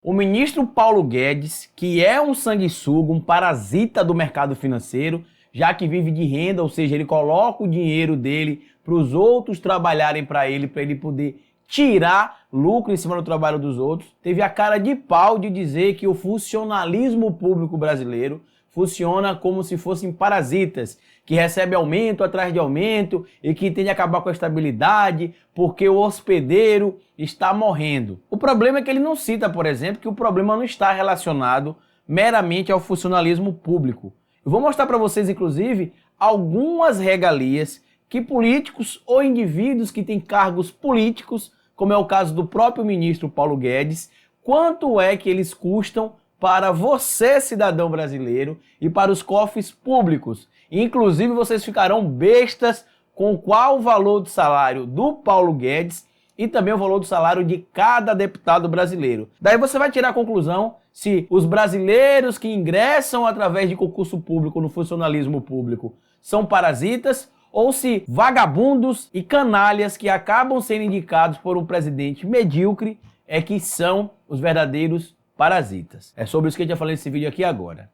O ministro Paulo Guedes, que é um sanguessuga, um parasita do mercado financeiro, já que vive de renda, ou seja, ele coloca o dinheiro dele para os outros trabalharem para ele poder tirar lucro em cima do trabalho dos outros, teve a cara de pau de dizer que o funcionalismo público brasileiro funciona como se fossem parasitas, que recebe aumento atrás de aumento e que tem de acabar com a estabilidade porque o hospedeiro está morrendo. O problema é que ele não cita, por exemplo, que o problema não está relacionado meramente ao funcionalismo público. Eu vou mostrar para vocês, inclusive, algumas regalias que políticos ou indivíduos que têm cargos políticos, como é o caso do próprio ministro Paulo Guedes, quanto é que eles custam para você, cidadão brasileiro, e para os cofres públicos. Inclusive, vocês ficarão bestas com qual o valor do salário do Paulo Guedes e também o valor do salário de cada deputado brasileiro. Daí você vai tirar a conclusão se os brasileiros que ingressam através de concurso público no funcionalismo público são parasitas ou se vagabundos e canalhas que acabam sendo indicados por um presidente medíocre é que são os verdadeiros parasitas. É sobre isso que a gente vai falar nesse vídeo aqui agora.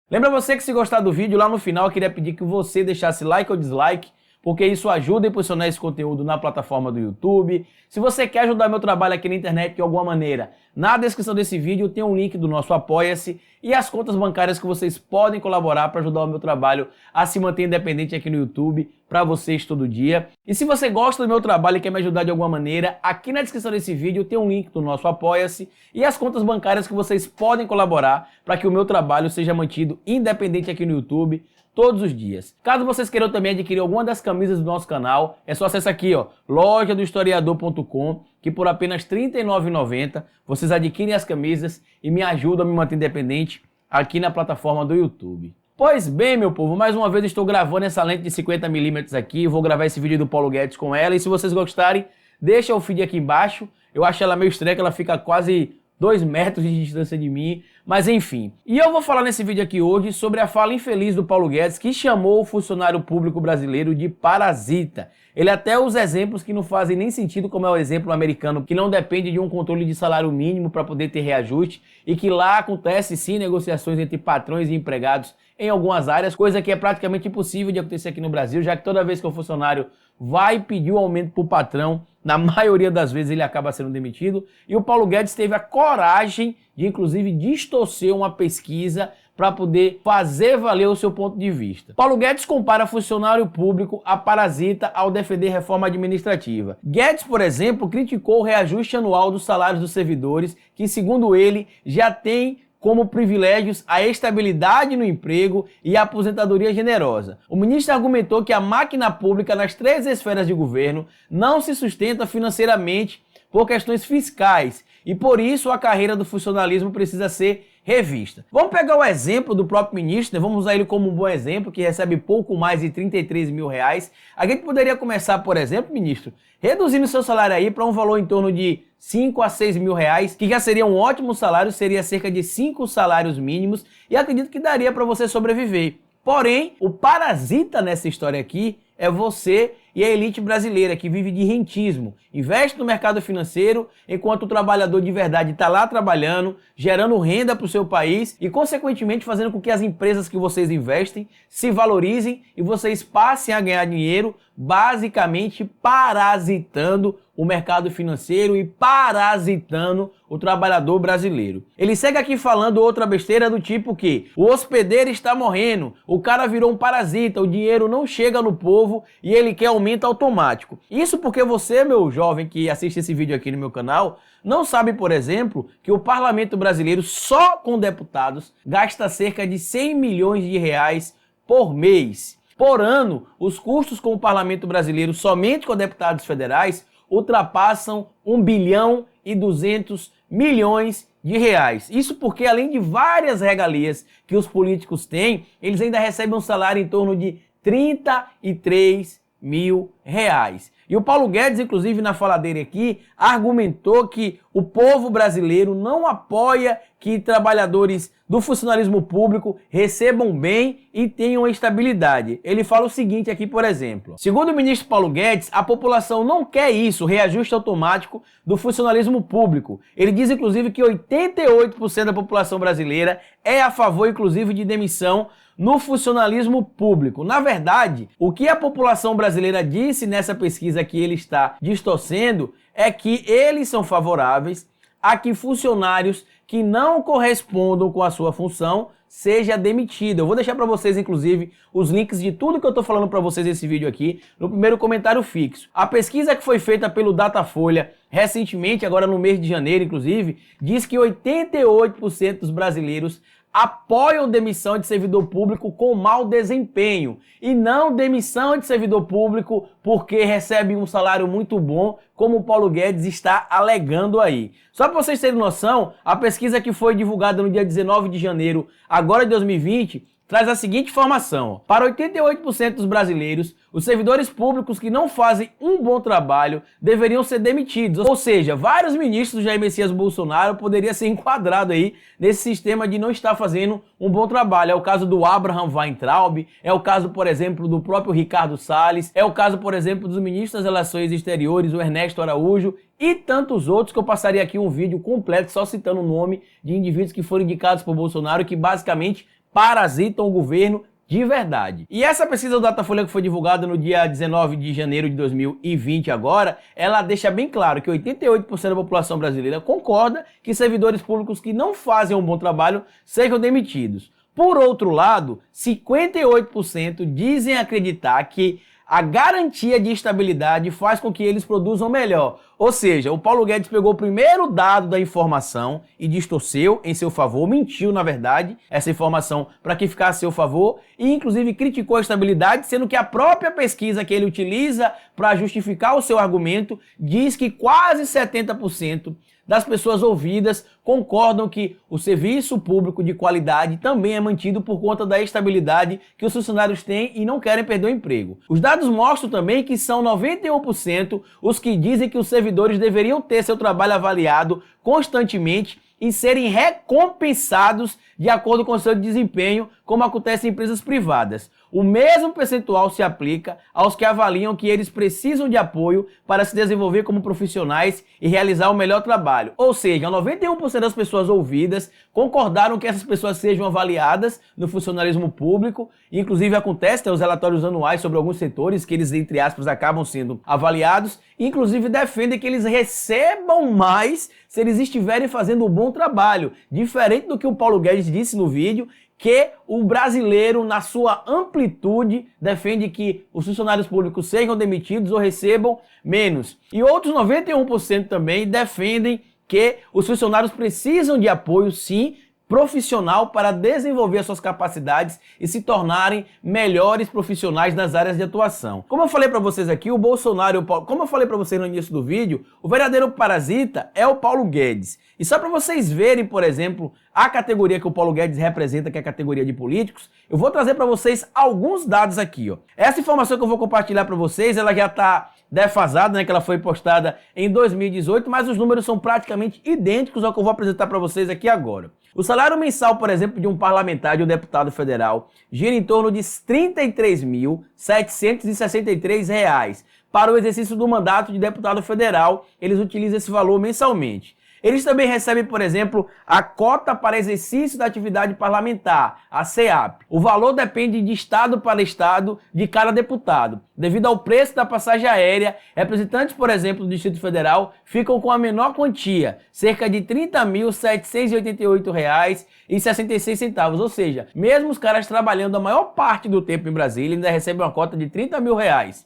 Lembra você que se gostar do vídeo, lá no final eu queria pedir que você deixasse like ou dislike, porque isso ajuda a impulsionar esse conteúdo na plataforma do YouTube. Se você quer ajudar meu trabalho aqui na internet de alguma maneira, na descrição desse vídeo tem um link do nosso Apoia-se e as contas bancárias que vocês podem colaborar para ajudar o meu trabalho a se manter independente aqui no YouTube para vocês todo dia. E se você gosta do meu trabalho e quer me ajudar de alguma maneira, aqui na descrição desse vídeo tem um link do nosso Apoia-se e as contas bancárias que vocês podem colaborar para que o meu trabalho seja mantido independente aqui no YouTube todos os dias. Caso vocês queiram também adquirir alguma das camisas do nosso canal, é só acessar aqui, ó, lojadohistoriador.com, que por apenas R$ 39,90 vocês adquirem as camisas e me ajudam a me manter independente aqui na plataforma do YouTube. Pois bem, meu povo, mais uma vez estou gravando essa lente de 50mm aqui, vou gravar esse vídeo do Paulo Guedes com ela, e se vocês gostarem, deixa o feed aqui embaixo. Eu acho ela meio estranha, que ela fica quase 2 metros de distância de mim, mas enfim. E eu vou falar nesse vídeo aqui hoje sobre a fala infeliz do Paulo Guedes, que chamou o funcionário público brasileiro de parasita. Ele até usa exemplos que não fazem nem sentido, como é o exemplo americano, que não depende de um controle de salário mínimo para poder ter reajuste, e que lá acontece sim negociações entre patrões e empregados em algumas áreas, coisa que é praticamente impossível de acontecer aqui no Brasil, já que toda vez que o funcionário vai pedir um aumento para o patrão, na maioria das vezes ele acaba sendo demitido. E o Paulo Guedes teve a coragem de, inclusive, distorcer uma pesquisa para poder fazer valer o seu ponto de vista. Paulo Guedes compara funcionário público a parasita ao defender reforma administrativa. Guedes, por exemplo, criticou o reajuste anual dos salários dos servidores, que, segundo ele, já tem como privilégios a estabilidade no emprego e a aposentadoria generosa. O ministro argumentou que a máquina pública nas 3 esferas de governo não se sustenta financeiramente por questões fiscais e por isso a carreira do funcionalismo precisa ser revista. Vamos pegar o exemplo do próprio ministro, né? Vamos usar ele como um bom exemplo, que recebe pouco mais de R$ 33 mil. A gente poderia começar, por exemplo, ministro, reduzindo seu salário aí para um valor em torno de 5 a 6 mil reais, que já seria um ótimo salário, seria cerca de 5 salários mínimos, e acredito que daria para você sobreviver. Porém, o parasita nessa história aqui é você e a elite brasileira que vive de rentismo, investe no mercado financeiro enquanto o trabalhador de verdade está lá trabalhando, gerando renda para o seu país e, consequentemente, fazendo com que as empresas que vocês investem se valorizem e vocês passem a ganhar dinheiro, basicamente parasitando o mercado financeiro e parasitando o trabalhador brasileiro. Ele segue aqui falando outra besteira do tipo que o hospedeiro está morrendo, o cara virou um parasita, o dinheiro não chega no povo e ele quer aumento automático. Isso porque você, meu jovem que assiste esse vídeo aqui no meu canal, não sabe, por exemplo, que o parlamento brasileiro só com deputados gasta cerca de 100 milhões de reais por mês. Por ano, os custos com o parlamento brasileiro somente com deputados federais ultrapassam 1 bilhão e 200 milhões de reais. Isso porque, além de várias regalias que os políticos têm, eles ainda recebem um salário em torno de 33 mil reais. E o Paulo Guedes, inclusive, na fala dele aqui, argumentou que o povo brasileiro não apoia que trabalhadores do funcionalismo público recebam bem e tenham estabilidade. Ele fala o seguinte aqui, por exemplo. Segundo o ministro Paulo Guedes, a população não quer isso, reajuste automático do funcionalismo público. Ele diz, inclusive, que 88% da população brasileira é a favor, inclusive, de demissão no funcionalismo público. Na verdade, o que a população brasileira disse nessa pesquisa que ele está distorcendo é que eles são favoráveis a que funcionários que não correspondam com a sua função seja demitido. Eu vou deixar para vocês, inclusive, os links de tudo que eu estou falando para vocês nesse vídeo aqui no primeiro comentário fixo. A pesquisa que foi feita pelo Datafolha recentemente, agora no mês de janeiro, inclusive, diz que 88% dos brasileiros apoiam demissão de servidor público com mau desempenho e não demissão de servidor público porque recebe um salário muito bom, como o Paulo Guedes está alegando aí. Só para vocês terem noção, a pesquisa que foi divulgada no dia 19 de janeiro, agora de 2020, traz a seguinte informação. Para 88% dos brasileiros, os servidores públicos que não fazem um bom trabalho deveriam ser demitidos. Ou seja, vários ministros do Jair Messias Bolsonaro poderiam ser enquadrados aí nesse sistema de não estar fazendo um bom trabalho. É o caso do Abraham Weintraub, é o caso, por exemplo, do próprio Ricardo Salles, é o caso, por exemplo, dos ministros das Relações Exteriores, o Ernesto Araújo, e tantos outros que eu passaria aqui um vídeo completo só citando o nome de indivíduos que foram indicados por Bolsonaro que basicamente parasitam o governo de verdade. E essa pesquisa do Datafolha que foi divulgada no dia 19 de janeiro de 2020 agora, ela deixa bem claro que 88% da população brasileira concorda que servidores públicos que não fazem um bom trabalho sejam demitidos. Por outro lado, 58% dizem acreditar que a garantia de estabilidade faz com que eles produzam melhor. Ou seja, o Paulo Guedes pegou o primeiro dado da informação e distorceu em seu favor, mentiu, na verdade, essa informação para que ficasse a seu favor e, inclusive, criticou a estabilidade, sendo que a própria pesquisa que ele utiliza para justificar o seu argumento diz que quase 70% das pessoas ouvidas concordam que o serviço público de qualidade também é mantido por conta da estabilidade que os funcionários têm e não querem perder o emprego. Os dados mostram também que são 91% os que dizem que os servidores deveriam ter seu trabalho avaliado constantemente e serem recompensados de acordo com o seu desempenho, como acontece em empresas privadas. O mesmo percentual se aplica aos que avaliam que eles precisam de apoio para se desenvolver como profissionais e realizar o melhor trabalho. Ou seja, 91% das pessoas ouvidas concordaram que essas pessoas sejam avaliadas no funcionalismo público. Inclusive acontece, tem os relatórios anuais sobre alguns setores que eles, entre aspas, acabam sendo avaliados. Inclusive defendem que eles recebam mais se eles estiverem fazendo um bom trabalho. Diferente do que o Paulo Guedes disse no vídeo, que o brasileiro, na sua amplitude, defende que os funcionários públicos sejam demitidos ou recebam menos. E outros 91% também defendem que os funcionários precisam de apoio, sim, profissional para desenvolver as suas capacidades e se tornarem melhores profissionais nas áreas de atuação. Como eu falei para vocês aqui, o Bolsonaro, como eu falei para vocês no início do vídeo, o verdadeiro parasita é o Paulo Guedes. E só para vocês verem, por exemplo, a categoria que o Paulo Guedes representa, que é a categoria de políticos, eu vou trazer para vocês alguns dados aqui, ó. Essa informação que eu vou compartilhar para vocês, ela já está defasada, né, que ela foi postada em 2018, mas os números são praticamente idênticos ao que eu vou apresentar para vocês aqui agora. O salário mensal, por exemplo, de um parlamentar, de um deputado federal, gira em torno de R$ 33.763. Para o exercício do mandato de deputado federal, eles utilizam esse valor mensalmente. Eles também recebem, por exemplo, a cota para exercício da atividade parlamentar, a CEAP. O valor depende de estado para estado de cada deputado. Devido ao preço da passagem aérea, representantes, por exemplo, do Distrito Federal ficam com a menor quantia, cerca de R$ 30.788,66. Ou seja, mesmo os caras trabalhando a maior parte do tempo em Brasília, ainda recebem uma cota de R$ 30 mil.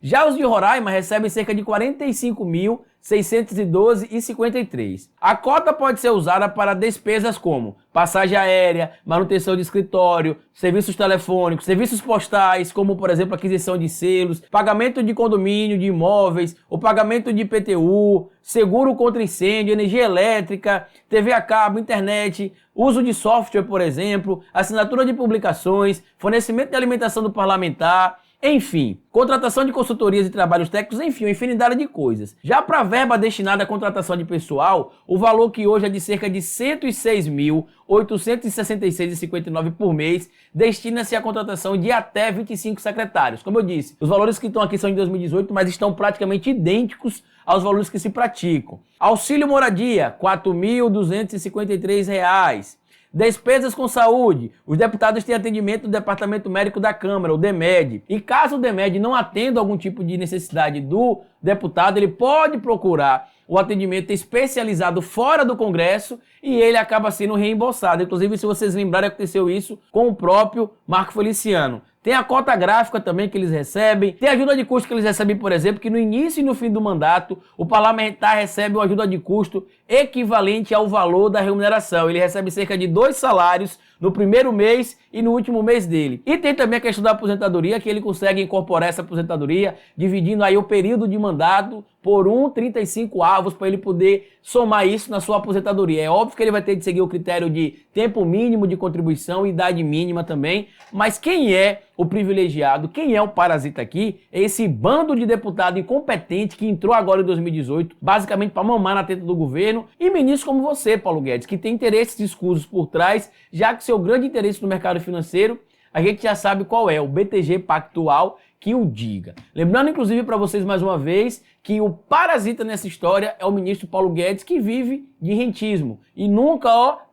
Já os de Roraima recebem cerca de R$ 45.612,53. A cota pode ser usada para despesas como passagem aérea, manutenção de escritório, serviços telefônicos, serviços postais, como por exemplo aquisição de selos, pagamento de condomínio, de imóveis, o pagamento de IPTU, seguro contra incêndio, energia elétrica, TV a cabo, internet, uso de software, por exemplo, assinatura de publicações, fornecimento de alimentação do parlamentar, Enfim, contratação de consultorias e trabalhos técnicos, enfim, uma infinidade de coisas. Já para a verba destinada à contratação de pessoal, o valor que hoje é de cerca de R$ 106.866,59 por mês, destina-se à contratação de até 25 secretários. Como eu disse, os valores que estão aqui são de 2018, mas estão praticamente idênticos aos valores que se praticam. Auxílio moradia, R$ 4.253. Despesas com saúde. Os deputados têm atendimento do Departamento Médico da Câmara, o DEMED. E caso o DEMED não atenda algum tipo de necessidade do deputado, ele pode procurar o atendimento especializado fora do Congresso e ele acaba sendo reembolsado. Inclusive, se vocês lembrarem, aconteceu isso com o próprio Marco Feliciano. Tem a cota gráfica também que eles recebem. Tem a ajuda de custo que eles recebem, por exemplo, que no início e no fim do mandato, o parlamentar recebe uma ajuda de custo equivalente ao valor da remuneração. Ele recebe cerca de 2 salários no primeiro mês e no último mês dele. E tem também a questão da aposentadoria, que ele consegue incorporar essa aposentadoria, dividindo aí o período de mandato por 35 avos para ele poder somar isso na sua aposentadoria. É óbvio que ele vai ter de seguir o critério de tempo mínimo de contribuição e idade mínima também, mas quem é o privilegiado, quem é o parasita aqui, é esse bando de deputado incompetente que entrou agora em 2018, basicamente para mamar na teta do governo, e ministros como você, Paulo Guedes, que tem interesses escusos por trás, já que seu grande interesse no mercado financeiro, a gente já sabe qual é, o BTG Pactual, que o diga. Lembrando, inclusive, para vocês mais uma vez, que o parasita nessa história é o ministro Paulo Guedes, que vive de rentismo e nunca,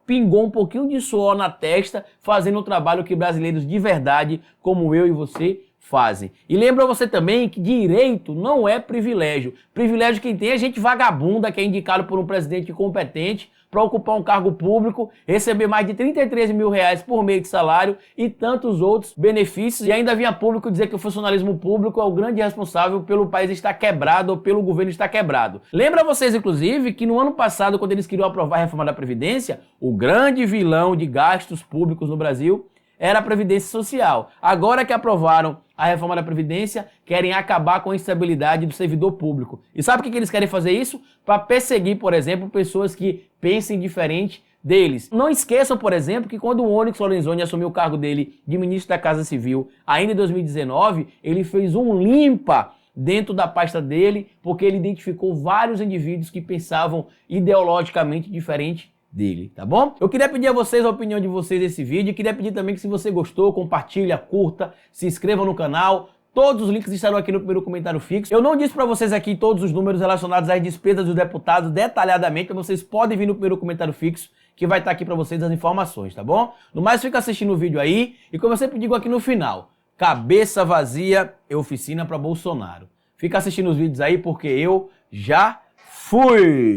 pingou um pouquinho de suor na testa fazendo o trabalho que brasileiros de verdade, como eu e você, fazem. E lembra você também que direito não é privilégio. Privilégio quem tem é gente vagabunda que é indicado por um presidente incompetente para ocupar um cargo público, receber mais de 33 mil reais por mês de salário e tantos outros benefícios, e ainda vir a público dizer que o funcionalismo público é o grande responsável pelo país estar quebrado ou pelo governo estar quebrado. Lembra vocês, inclusive, que no ano passado, quando eles queriam aprovar a reforma da Previdência, o grande vilão de gastos públicos no Brasil era a Previdência Social. Agora que aprovaram a reforma da Previdência, querem acabar com a instabilidade do servidor público. E sabe por que eles querem fazer isso? Para perseguir, por exemplo, pessoas que pensem diferente deles. Não esqueçam, por exemplo, que quando o Onyx Lorenzoni assumiu o cargo dele de ministro da Casa Civil, ainda em 2019, ele fez um limpa dentro da pasta dele, porque ele identificou vários indivíduos que pensavam ideologicamente diferente dele, tá bom? Eu queria pedir a vocês a opinião de vocês nesse vídeo e queria pedir também que se você gostou, compartilha, curta, se inscreva no canal. Todos os links estarão aqui no primeiro comentário fixo. Eu não disse para vocês aqui todos os números relacionados às despesas dos deputados detalhadamente, mas vocês podem vir no primeiro comentário fixo que vai estar aqui para vocês as informações, tá bom? No mais, fica assistindo o vídeo aí e como eu sempre digo aqui no final, cabeça vazia é oficina para Bolsonaro. Fica assistindo os vídeos aí porque eu já fui!